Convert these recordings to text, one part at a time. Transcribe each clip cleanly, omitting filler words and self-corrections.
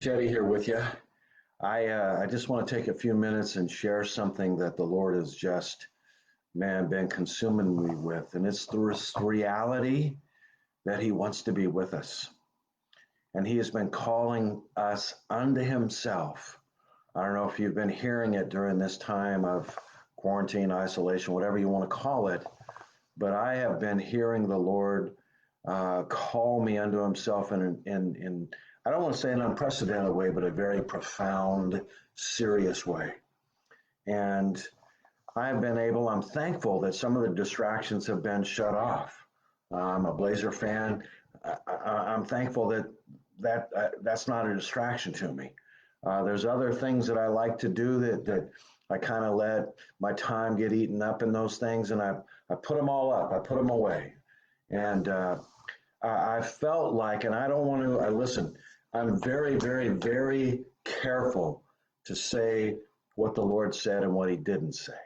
Jetty here with you. I just want to take a few minutes and share something that the Lord has just, man, been consuming me with, and it's the reality that He wants to be with us, and He has been calling us unto Himself. I don't know if you've been hearing it during this time of quarantine, isolation, whatever you want to call it, but I have been hearing the Lord call me unto Himself in I don't want to say an unprecedented way, but a very profound, serious way. And I'm thankful that some of the distractions have been shut off. I'm a Blazer fan. I'm thankful that's not a distraction to me. There's other things that I like to do that I kind of let my time get eaten up in those things, and I put them all up. I put them away. And I felt like, and I don't want to, listen, I'm very, very, very careful to say what the Lord said and what He didn't say.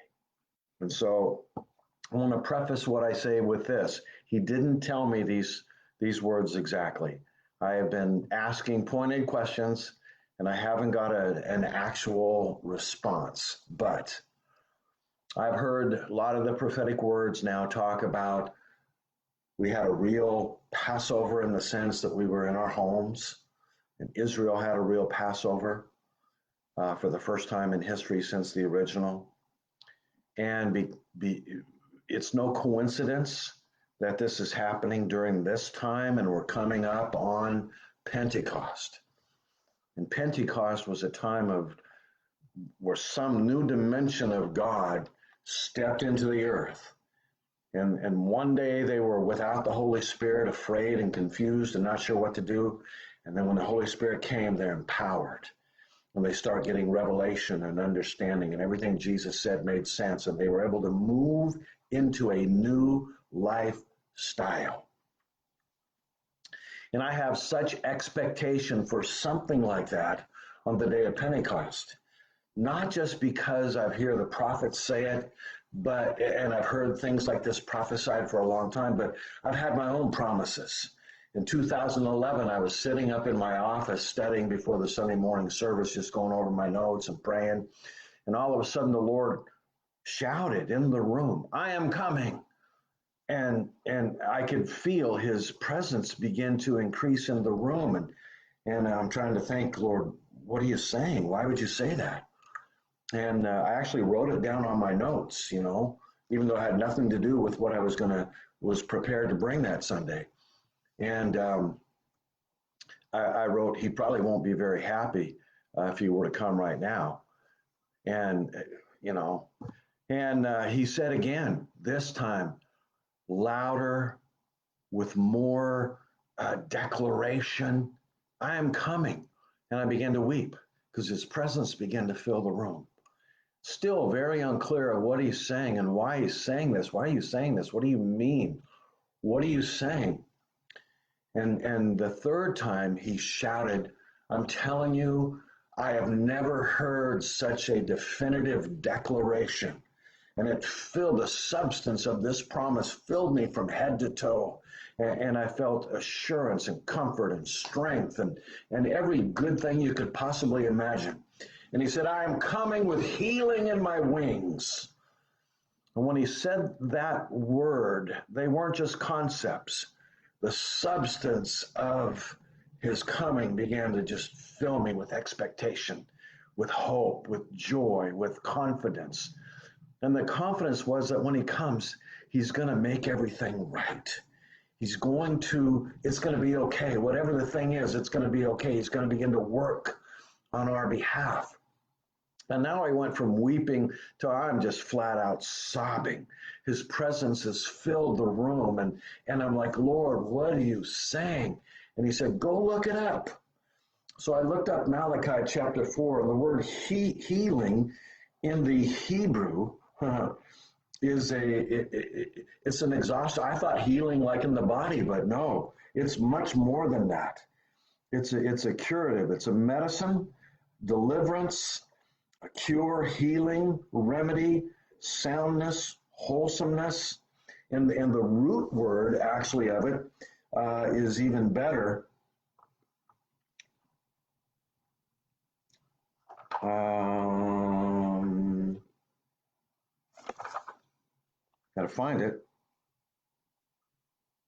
And so I want to preface what I say with this. He didn't tell me these words exactly. I have been asking pointed questions, and I haven't got an actual response. But I've heard a lot of the prophetic words now talk about we had a real Passover in the sense that we were in our homes, and Israel had a real Passover for the first time in history since the original. And it's no coincidence that this is happening during this time, and we're coming up on Pentecost. And Pentecost was a time of where some new dimension of God stepped into the earth. And one day they were without the Holy Spirit, afraid and confused and not sure what to do. And then when the Holy Spirit came, they're empowered. And they start getting revelation and understanding, and everything Jesus said made sense. And they were able to move into a new lifestyle. And I have such expectation for something like that on the day of Pentecost. Not just because I've heard the prophets say it, and I've heard things like this prophesied for a long time, but I've had my own promises. In 2011, I was sitting up in my office studying before the Sunday morning service, just going over my notes and praying. And all of a sudden, the Lord shouted in the room, "I am coming." And I could feel His presence begin to increase in the room. And I'm trying to think, Lord, what are you saying? Why would you say that? And I actually wrote it down on my notes, even though it had nothing to do with what I was prepared to bring that Sunday. And I wrote, He probably won't be very happy if He were to come right now. And, He said again, this time, louder, with more declaration, "I am coming." And I began to weep because His presence began to fill the room. Still very unclear of what He's saying and why He's saying this. Why are you saying this? What do you mean? What are you saying? And the third time He shouted, "I'm telling you, I have never heard such a definitive declaration." And it filled the substance of this promise, filled me from head to toe. And I felt assurance and comfort and strength and every good thing you could possibly imagine. And He said, "I am coming with healing in my wings." And when He said that word, they weren't just concepts. The substance of His coming began to just fill me with expectation, with hope, with joy, with confidence. And the confidence was that when He comes, He's going to make everything right. It's going to be okay. Whatever the thing is, it's going to be okay. He's going to begin to work on our behalf. And now I went from weeping to I'm just flat out sobbing. His presence has filled the room. And I'm like, "Lord, what are you saying?" And He said, "Go look it up." So I looked up Malachi chapter 4, and the word healing in the Hebrew it's an exhaustion. I thought healing like in the body, but no, it's much more than that. It's a curative. It's a medicine, deliverance, a cure, healing, remedy, soundness, wholesomeness. And the root word actually of it is even better. Um, Got to find it.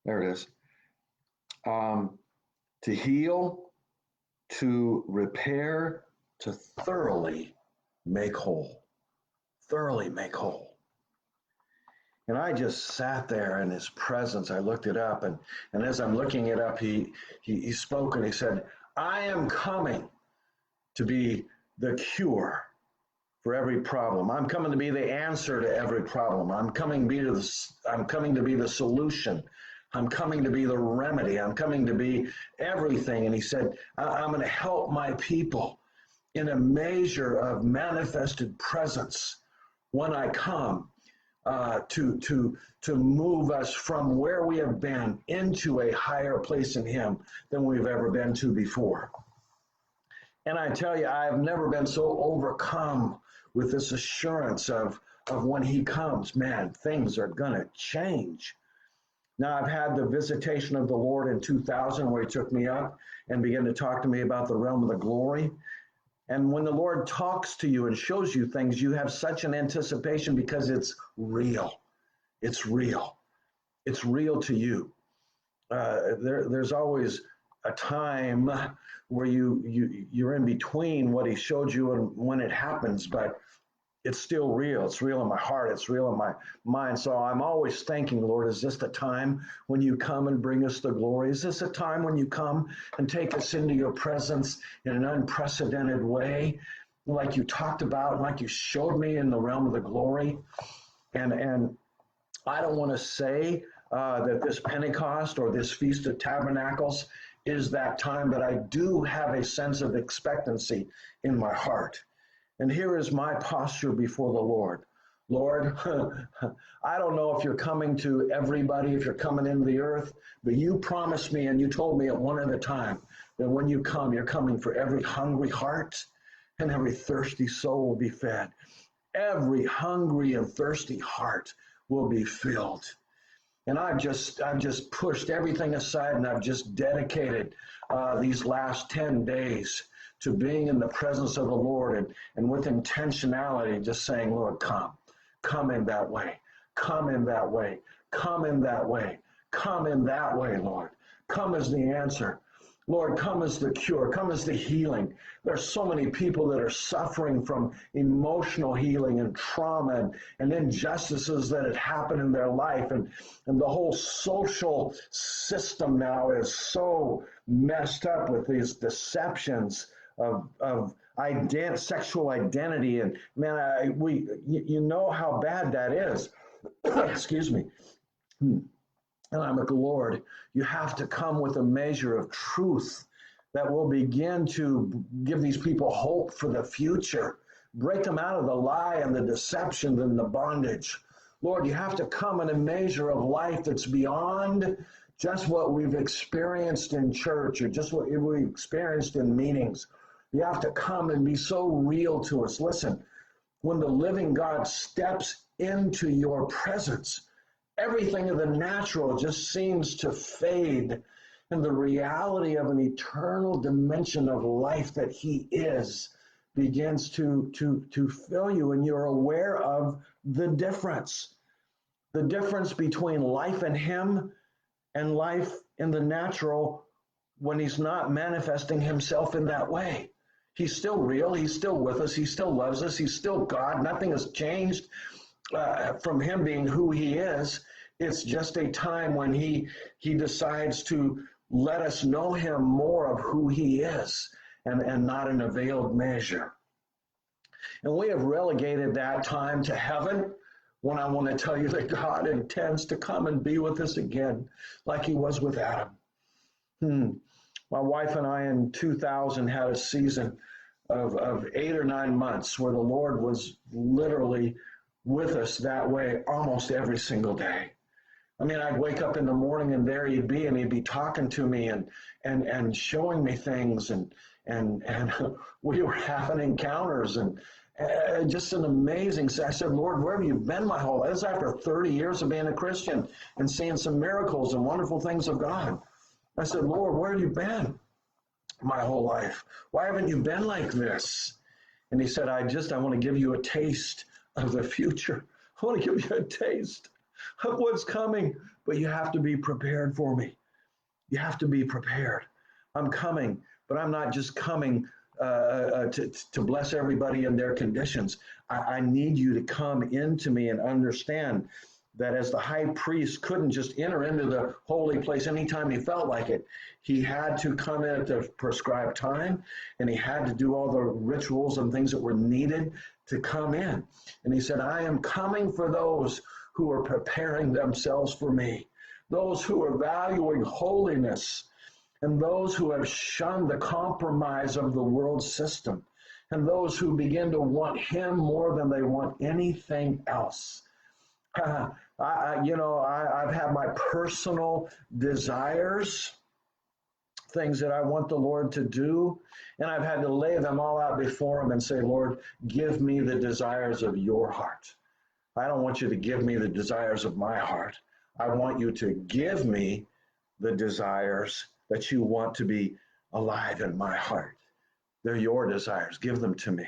There it is. Um, to heal, to repair, to thoroughly make whole. Thoroughly make whole. And I just sat there in his presence. I looked it up, and as I'm looking it up, he spoke and he said, I am coming to be the cure for every problem. I'm coming to be the answer to every problem. I'm coming to be the solution. I'm coming to be the remedy. I'm coming to be everything. And he said, I'm going to help my people in a measure of manifested presence when I come to move us from where we have been into a higher place in him than we've ever been to before. And I tell you, I've never been so overcome with this assurance of when he comes, man, things are going to change. Now, I've had the visitation of the Lord in 2000 where he took me up and began to talk to me about the realm of the glory. And when the Lord talks to you and shows you things, you have such an anticipation because it's real. It's real. It's real to you. There's always a time where you're in between what he showed you and when it happens, but it's still real. It's real in my heart. It's real in my mind. So I'm always thinking, Lord, is this the time when you come and bring us the glory? Is this a time when you come and take us into your presence in an unprecedented way, like you talked about, like you showed me in the realm of the glory? And I don't want to say that this Pentecost or this Feast of Tabernacles is that time, but I do have a sense of expectancy in my heart. And here is my posture before the Lord. Lord, I don't know if you're coming to everybody, if you're coming into the earth, but you promised me and you told me at one at a time that when you come, you're coming for every hungry heart and every thirsty soul will be fed. Every hungry and thirsty heart will be filled. And I've just pushed everything aside and I've just dedicated these last 10 days to being in the presence of the Lord and with intentionality, just saying, Lord, come in that way, come in that way, come in that way, come in that way, Lord. Come as the answer. Lord, come as the cure, come as the healing. There's so many people that are suffering from emotional healing and trauma and injustices that had happened in their life. And the whole social system now is so messed up with these deceptions of sexual identity. And man, you know how bad that is. Excuse me. And I'm like, Lord, you have to come with a measure of truth that will begin to give these people hope for the future, break them out of the lie and the deception and the bondage. Lord, you have to come in a measure of life that's beyond just what we've experienced in church or just what we've experienced in meetings. You have to come and be so real to us. Listen, when the living God steps into your presence, everything of the natural just seems to fade, and the reality of an eternal dimension of life that he is begins to fill you, and you're aware of the difference between life in him and life in the natural when he's not manifesting himself in that way. He's still real. He's still with us. He still loves us. He's still God. Nothing has changed from him being who he is. It's just a time when he decides to let us know him more of who he is and not in a veiled measure. And we have relegated that time to heaven when I want to tell you that God intends to come and be with us again like he was with Adam. My wife and I in 2000 had a season of 8 or 9 months where the Lord was literally with us that way almost every single day. I mean, I'd wake up in the morning and there he'd be, and he'd be talking to me and showing me things, and we were having encounters and just an amazing. I said, Lord, where have you been my whole life? This is after 30 years of being a Christian and seeing some miracles and wonderful things of God. I said, Lord, where have you been my whole life? Why haven't you been like this? And he said, I want to give you a taste of the future. I want to give you a taste of what's coming, but you have to be prepared for me. You have to be prepared. I'm coming, but I'm not just coming to bless everybody in their conditions. I need you to come into me and understand that as the high priest couldn't just enter into the holy place anytime he felt like it, he had to come in at the prescribed time, and he had to do all the rituals and things that were needed to come in. And he said, I am coming for those who are preparing themselves for me, those who are valuing holiness, and those who have shunned the compromise of the world system, and those who begin to want him more than they want anything else. I've had my personal desires, things that I want the Lord to do, and I've had to lay them all out before him and say, Lord, give me the desires of your heart. I don't want you to give me the desires of my heart. I want you to give me the desires that you want to be alive in my heart. They're your desires. Give them to me.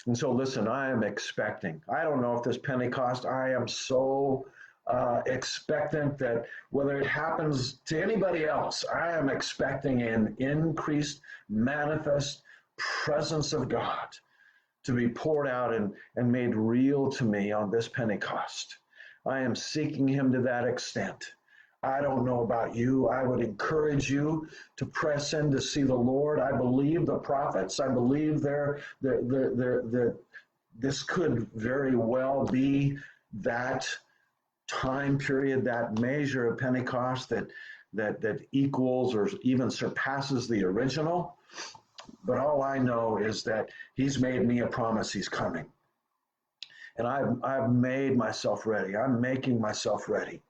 And so, listen, I am expecting. I don't know if this Pentecost, I am so expectant that whether it happens to anybody else, I am expecting an increased, manifest presence of God to be poured out and made real to me on this Pentecost. I am seeking him to that extent. I don't know about you. I would encourage you to press in to see the Lord. I believe the prophets. I believe this could very well be that time period, that measure of Pentecost that equals or even surpasses the original. But all I know is that he's made me a promise he's coming. And I've made myself ready. I'm making myself ready.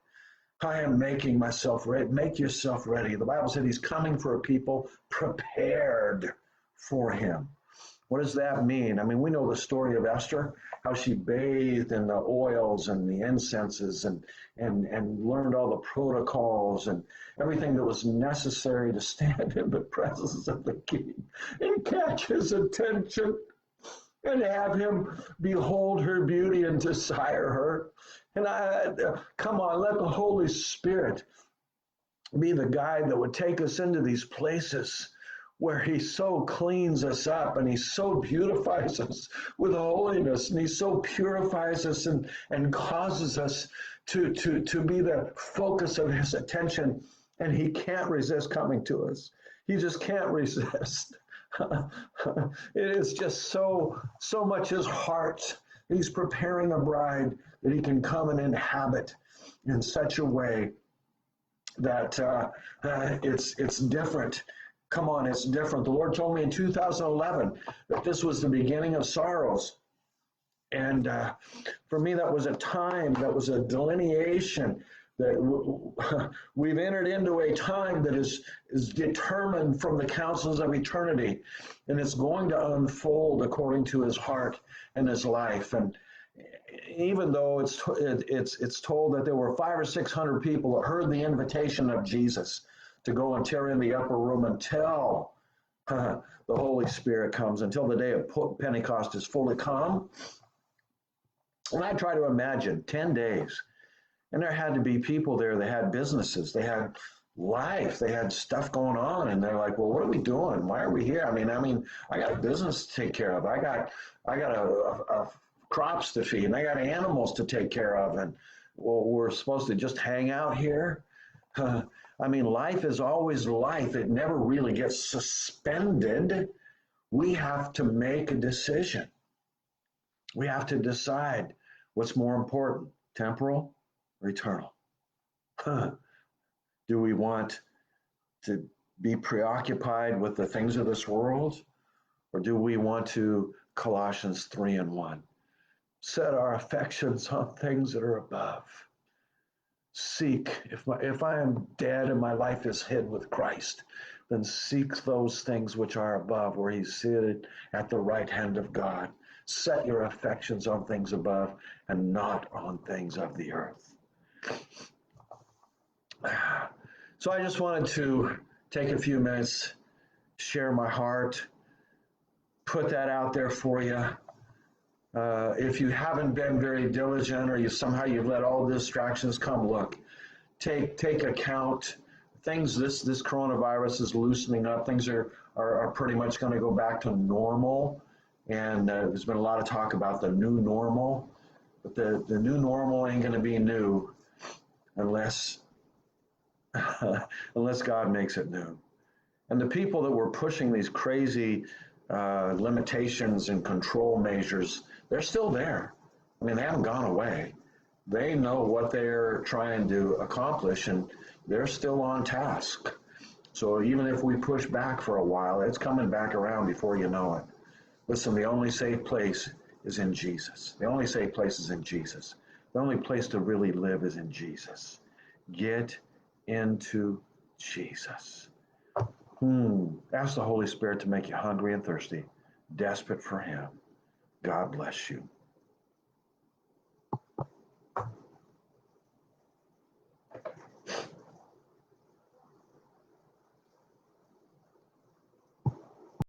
I am making myself ready. Make yourself ready. The Bible said he's coming for a people prepared for him. What does that mean? I mean, we know the story of Esther, how she bathed in the oils and the incenses and learned all the protocols and everything that was necessary to stand in the presence of the king and catch his attention and have him behold her beauty and desire her. And come on, let the Holy Spirit be the guide that would take us into these places where he so cleans us up and he so beautifies us with holiness and he so purifies us and causes us to be the focus of his attention, and he can't resist coming to us. He just can't resist. It is just so much his heart. He's preparing a bride that he can come and inhabit in such a way that it's different. Come on, it's different. The Lord told me in 2011 that this was the beginning of sorrows. And for me, that was a time, that was a delineation that we've entered into a time that is determined from the counsels of eternity, and it's going to unfold according to his heart and his life. And even though it's told that there were 500 or 600 people that heard the invitation of Jesus to go and tear in the upper room until the Holy Spirit comes, until the day of Pentecost is fully come. And I try to imagine 10 days. And there had to be people there that had businesses, they had life, they had stuff going on, and they're like, well, what are we doing? Why are we here? I mean, I got a business to take care of. I got a crops to feed, and I got animals to take care of, and well, we're supposed to just hang out here. I mean, life is always life. It never really gets suspended. We have to make a decision. We have to decide what's more important, temporal or eternal. Do we want to be preoccupied with the things of this world, or do we want to, Colossians 3:1, set our affections on things that are above? Seek, if I am dead and my life is hid with Christ, then seek those things which are above, where he's seated at the right hand of God. Set your affections on things above and not on things of the earth. So I just wanted to take a few minutes, share my heart, put that out there for you. If you haven't been very diligent, or you've let all the distractions come, look, take account. Things this coronavirus is loosening up. Things are pretty much going to go back to normal. And there's been a lot of talk about the new normal, but the new normal ain't going to be new unless unless God makes it new. And the people that were pushing these crazy limitations and control measures, they're still there. I mean, they haven't gone away. They know what they're trying to accomplish, and they're still on task. So even if we push back for a while, it's coming back around before you know it. Listen, the only safe place is in Jesus. The only safe place is in Jesus. The only place to really live is in Jesus. Get into Jesus. Ask the Holy Spirit to make you hungry and thirsty, desperate for Him. God bless you.